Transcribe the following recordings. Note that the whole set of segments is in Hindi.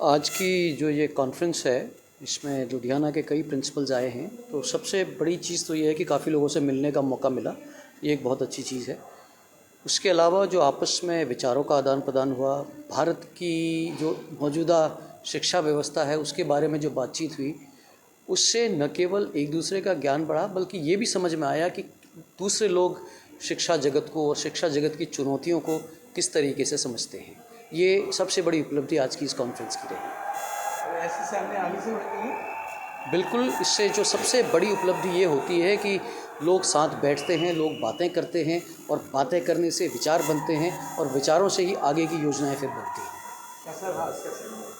आज की जो ये कॉन्फ्रेंस है इसमें लुधियाना के कई प्रिंसिपल्स आए हैं। तो सबसे बड़ी चीज़ तो ये है कि काफ़ी लोगों से मिलने का मौका मिला, ये एक बहुत अच्छी चीज़ है। उसके अलावा जो आपस में विचारों का आदान प्रदान हुआ, भारत की जो मौजूदा शिक्षा व्यवस्था है उसके बारे में जो बातचीत हुई, उससे न केवल एक दूसरे का ज्ञान बढ़ा बल्कि ये भी समझ में आया कि दूसरे लोग शिक्षा जगत को और शिक्षा जगत की चुनौतियों को किस तरीके से समझते हैं। ये सबसे बड़ी उपलब्धि आज की इस कॉन्फ्रेंस की रही। ऐसे सामने आगे से होती है। बिल्कुल, इससे जो सबसे बड़ी उपलब्धि ये होती है कि लोग साथ बैठते हैं, लोग बातें करते हैं और बातें करने से विचार बनते हैं और विचारों से ही आगे की योजनाएं फिर बनती हैं। कैसा रहा आज का सेमिनार?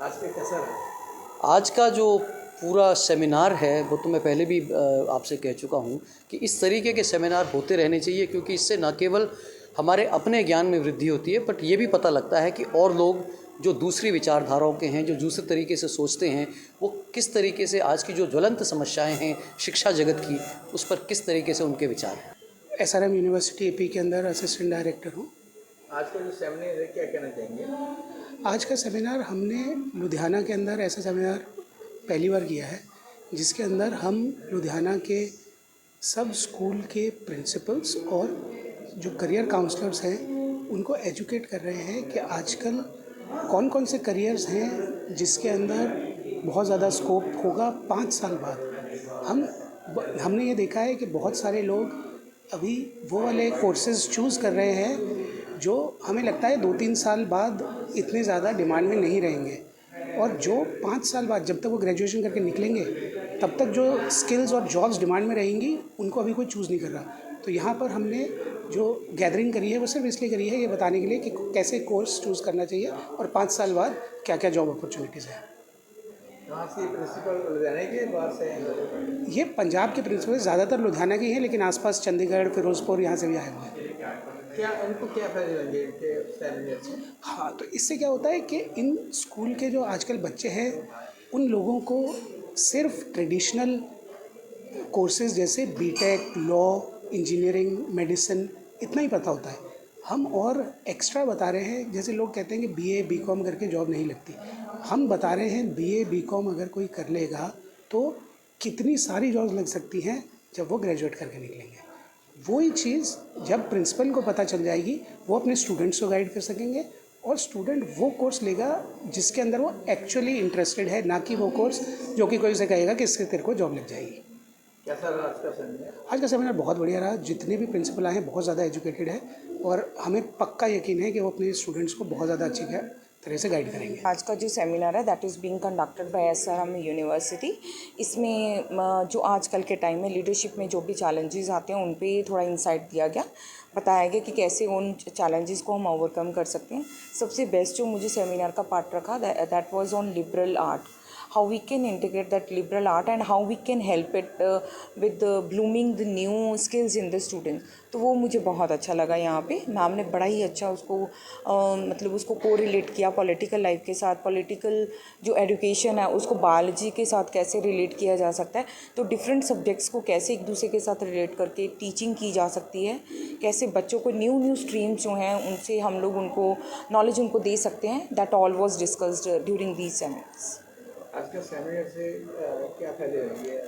आज का कैसा रहा? आज का जो पूरा सेमिनार है वो तो मैं पहले भी आपसे कह चुका हूँ कि इस तरीके के सेमिनार होते रहने चाहिए, क्योंकि इससे न केवल हमारे अपने ज्ञान में वृद्धि होती है बट ये भी पता लगता है कि और लोग जो दूसरी विचारधाराओं के हैं, जो दूसरे तरीके से सोचते हैं, वो किस तरीके से आज की जो ज्वलंत समस्याएं हैं शिक्षा जगत की, उस पर किस तरीके से उनके विचार हैं। SRM यूनिवर्सिटी AP के अंदर असिस्टेंट डायरेक्टर हूँ। आज का जो सेमिनार है क्या कहना चाहेंगे? आज का सेमिनार हमने लुधियाना के अंदर ऐसा सेमिनार पहली बार किया है जिसके अंदर हम लुधियाना के सब स्कूल के प्रिंसिपल्स और जो करियर काउंसलर्स हैं उनको एजुकेट कर रहे हैं कि आजकल कौन कौन से करियर्स हैं जिसके अंदर बहुत ज़्यादा स्कोप होगा 5 साल बाद। हमने ये देखा है कि बहुत सारे लोग अभी वो वाले कोर्सेज़ चूज़ कर रहे हैं जो हमें लगता है 2-3 साल बाद इतने ज़्यादा डिमांड में नहीं रहेंगे, और जो 5 साल बाद जब तक वो ग्रेजुएशन करके निकलेंगे तब तक जो स्किल्स और जॉब्स डिमांड में रहेंगी उनको अभी कोई चूज़ नहीं कर रहा। तो यहाँ पर हमने जो गैदरिंग करी है वो सिर्फ इसलिए करी है ये बताने के लिए कि कैसे कोर्स चूज़ करना चाहिए और 5 साल बाद क्या क्या जॉब अपॉर्चुनिटीज़ हैं। कहाँ से प्रिंसिपल लुधियाना के बाहर से हैं? ये पंजाब के प्रिंसिपल ज़्यादातर लुधियाना के हैं, लेकिन आसपास चंडीगढ़, फिरोजपुर यहाँ से भी आए हुए हैं। क्या उनको क्या फायदे होंगे इनके सेमिनार से? हाँ, तो इससे क्या होता है कि इन स्कूल के जो आजकल बच्चे हैं उन लोगों को सिर्फ ट्रेडिशनल कोर्सेज जैसे बीटेक, लॉ, इंजीनियरिंग, मेडिसिन इतना ही पता होता है। हम और एक्स्ट्रा बता रहे हैं, जैसे लोग कहते हैं कि BA BCom करके जॉब नहीं लगती, हम बता रहे हैं BA BCom अगर कोई कर लेगा तो कितनी सारी जॉब्स लग सकती हैं जब वो ग्रेजुएट करके निकलेंगे। वही चीज़ जब प्रिंसिपल को पता चल जाएगी वो अपने स्टूडेंट्स को गाइड कर सकेंगे और स्टूडेंट वो कोर्स लेगा जिसके अंदर वो एक्चुअली इंटरेस्टेड है, ना कि वो कोर्स जो कि कोई उसे कहेगा कि इससे तेरे को जॉब लग जाएगी। कैसा रहा आज का सेमिनार? आज का सेमिनार बहुत बढ़िया रहा। जितने भी प्रिंसिपल आए हैं बहुत ज़्यादा एजुकेटेड है और हमें पक्का यकीन है कि वो अपने स्टूडेंट्स को बहुत ज़्यादा अच्छी तरह से गाइड करेंगे। आज का जो सेमिनार है that is being conducted by SRM university. इसमें जो आजकल के टाइम में लीडरशिप में जो भी चैलेंजेस आते हैं उन पे थोड़ा इंसाइट दिया गया, बताया गया कि कैसे उन चैलेंजेस को हम ओवरकम कर सकते हैं। सबसे बेस्ट जो मुझे सेमिनार का पार्ट रखा that was on liberal art, how we can integrate that liberal art and how we can help it with blooming the new skills in the students। तो वो मुझे बहुत अच्छा लगा। यहाँ पे मैम ने बड़ा ही अच्छा उसको मतलब उसको को रिलेट किया पॉलिटिकल लाइफ के साथ। पॉलिटिकल जो एजुकेशन है उसको बायोलॉजी के साथ कैसे रिलेट किया जा सकता है, तो डिफरेंट सब्जेक्ट्स को कैसे एक दूसरे के साथ रिलेट करके टीचिंग की जा सकती है, कैसे बच्चों को न्यू स्ट्रीम्स जो हैं उनसे हम लोग उनको नॉलेज उनको दे सकते हैं। That all was discussed during these seminars. आज का सेमिनार से क्या फायदे होंगे?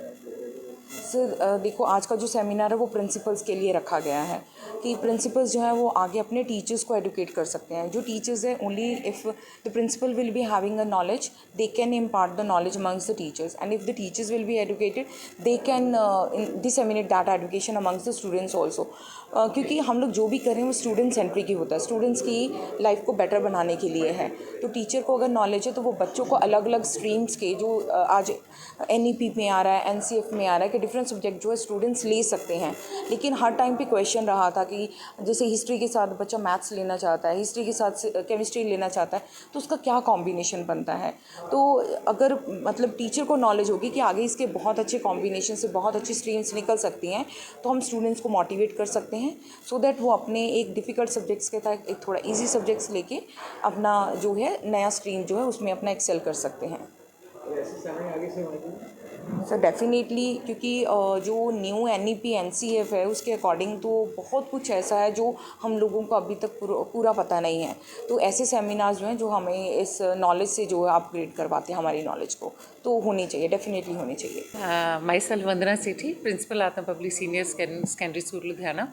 सर देखो, आज का जो सेमिनार है वो प्रिंसिपल्स के लिए रखा गया है कि प्रिंसिपल्स जो है वो आगे अपने टीचर्स को एडुकेट कर सकते हैं। जो टीचर्स हैं only if the principal will be having a knowledge they can impart the knowledge amongst the teachers, and if the teachers will be educated they can disseminate that education amongst the students also. क्योंकि हम लोग जो भी करें वो स्टूडेंट सेंट्रिक ही होता है, स्टूडेंट्स की लाइफ को बेटर बनाने के लिए है। तो टीचर को अगर नॉलेज है तो वो बच्चों को अलग अलग स्ट्रीम्स के जो आज NEP में आ रहा है, NCF में आ रहा है कि डिफरेंट सब्जेक्ट जो है स्टूडेंट्स ले सकते हैं। लेकिन हर टाइम पे क्वेश्चन रहा था कि जैसे हिस्ट्री के साथ बच्चा मैथ्स लेना चाहता है, हिस्ट्री के साथ केमिस्ट्री लेना चाहता है, तो उसका क्या कॉम्बिनेशन बनता है। तो अगर मतलब टीचर को नॉलेज होगी कि आगे इसके बहुत अच्छे कॉम्बिनेशन से बहुत अच्छी स्ट्रीम्स निकल सकती हैं, तो हम स्टूडेंट्स को मोटिवेट कर सकते हैं सो दैट वो अपने एक डिफ़िकल्ट सब्जेक्ट्स के साथ एक थोड़ा ईजी सब्जेक्ट्स लेके अपना जो है नया स्ट्रीम जो है उसमें अपना एक्सेल कर सकते हैं। ऐसे सेमिनार आगे से होंगे? सर डेफिनेटली, क्योंकि जो न्यू NEP NCF है उसके अकॉर्डिंग तो बहुत कुछ ऐसा है जो हम लोगों को अभी तक पूरा पता नहीं है। तो ऐसे सेमिनार्स जो हैं जो हमें इस नॉलेज से जो है अपग्रेड करवाते हैं हमारी नॉलेज को, तो होनी चाहिए, डेफिनेटली होनी चाहिए। Myself Vandana Sethi, Principal Atma Public Senior Secondary School Ludhiana.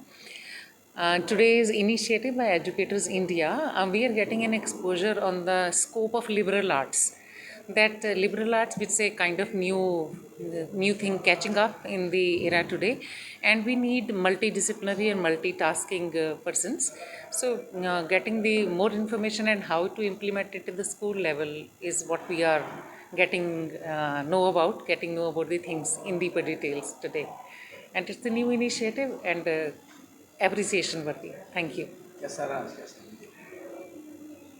Today's initiative by Educators India, we are getting an exposure on the scope of liberal arts. That liberal arts, which is a kind of new thing catching up in the era today, and we need multidisciplinary and multitasking persons. So getting the more information and how to implement it at the school level is what we are getting know about the things in deeper details today, and it's a new initiative and appreciation worthy. Thank you. कैसा रहा आज का समय?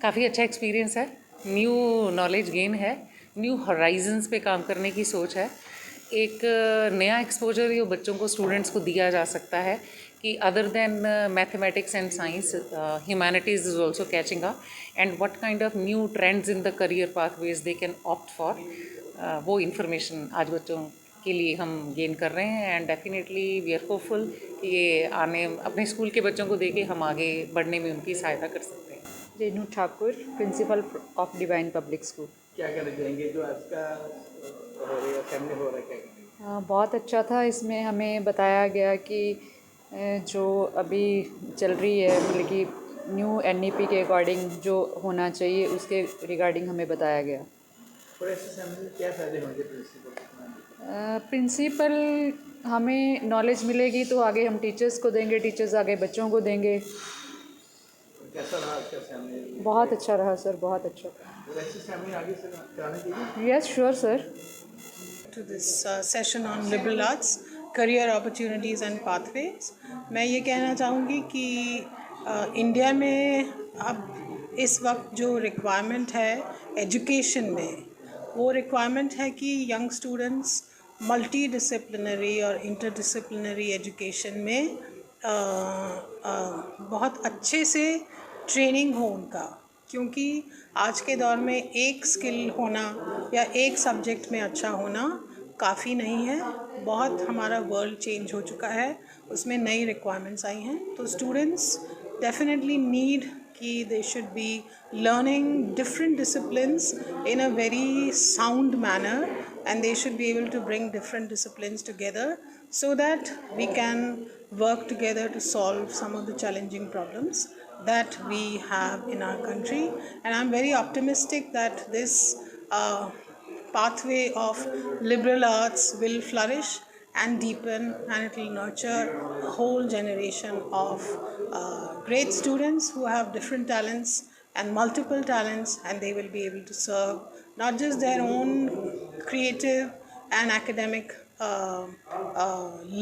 काफ़ी अच्छा एक्सपीरियंस है, न्यू नॉलेज गेन है, न्यू हॉराइजन्स पे काम करने की सोच है, एक नया एक्सपोजर जो बच्चों को, स्टूडेंट्स को दिया जा सकता है कि other than mathematics and science, humanities is also catching up, and what kind of new trends in the career pathways they can opt for, वो इन्फॉर्मेशन आज बच्चों के लिए हम गेन कर रहे हैं। And definitely we are hopeful कि ये आने अपने स्कूल के बच्चों को देके हम आगे बढ़ने में उनकी सहायता कर सकते हैं। Renu Thakur, principle of divine public school. क्या कहना चाहेंगे जो आज का हो रहा है, सामने हो रहा है, क्या कहेंगे? बहुत अच्छा था। इसमें हमें बताया गया कि जो अभी चल रही है, मतलब कि न्यू NEP के अकॉर्डिंग जो होना चाहिए उसके रिगार्डिंग हमें बताया गया। और ऐसे समय में क्या फ़ायदे होंगे प्रिंसिपल हमें नॉलेज मिलेगी तो आगे हम टीचर्स को देंगे, टीचर्स आगे बच्चों को देंगे। कैसा रहा आज का समय? बहुत अच्छा रहा सर, बहुत अच्छा। और ऐसे समय आगे से कराने चाहिए। Yes sure sir. To this session on liberal arts, career opportunities and pathways. मैं ये कहना चाहूँगी कि इंडिया में अब इस वक्त जो रिक्वायरमेंट है एजुकेशन में, वो रिक्वायरमेंट है कि यंग स्टूडेंट्स मल्टी डिसिप्लिनरी और इंटरडिसिप्लिनरी एजुकेशन में बहुत अच्छे से ट्रेनिंग हो उनका, क्योंकि आज के दौर में एक स्किल होना या एक सब्जेक्ट में अच्छा होना काफ़ी नहीं है। बहुत हमारा वर्ल्ड चेंज हो चुका है, उसमें नई रिक्वायरमेंट्स आई हैं। तो स्टूडेंट्स डेफिनेटली नीड कि they should be learning different disciplines in a very sound manner, and they should be able to bring different disciplines together so that we can work together to solve some of the challenging problems that we have in our country. And I'm very optimistic that this pathway of liberal arts will flourish and deepen, and it will nurture a whole generation of great students who have different talents and multiple talents, and they will be able to serve not just their own creative and academic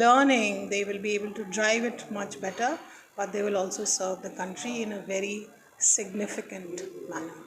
learning, they will be able to drive it much better, but they will also serve the country in a very significant manner.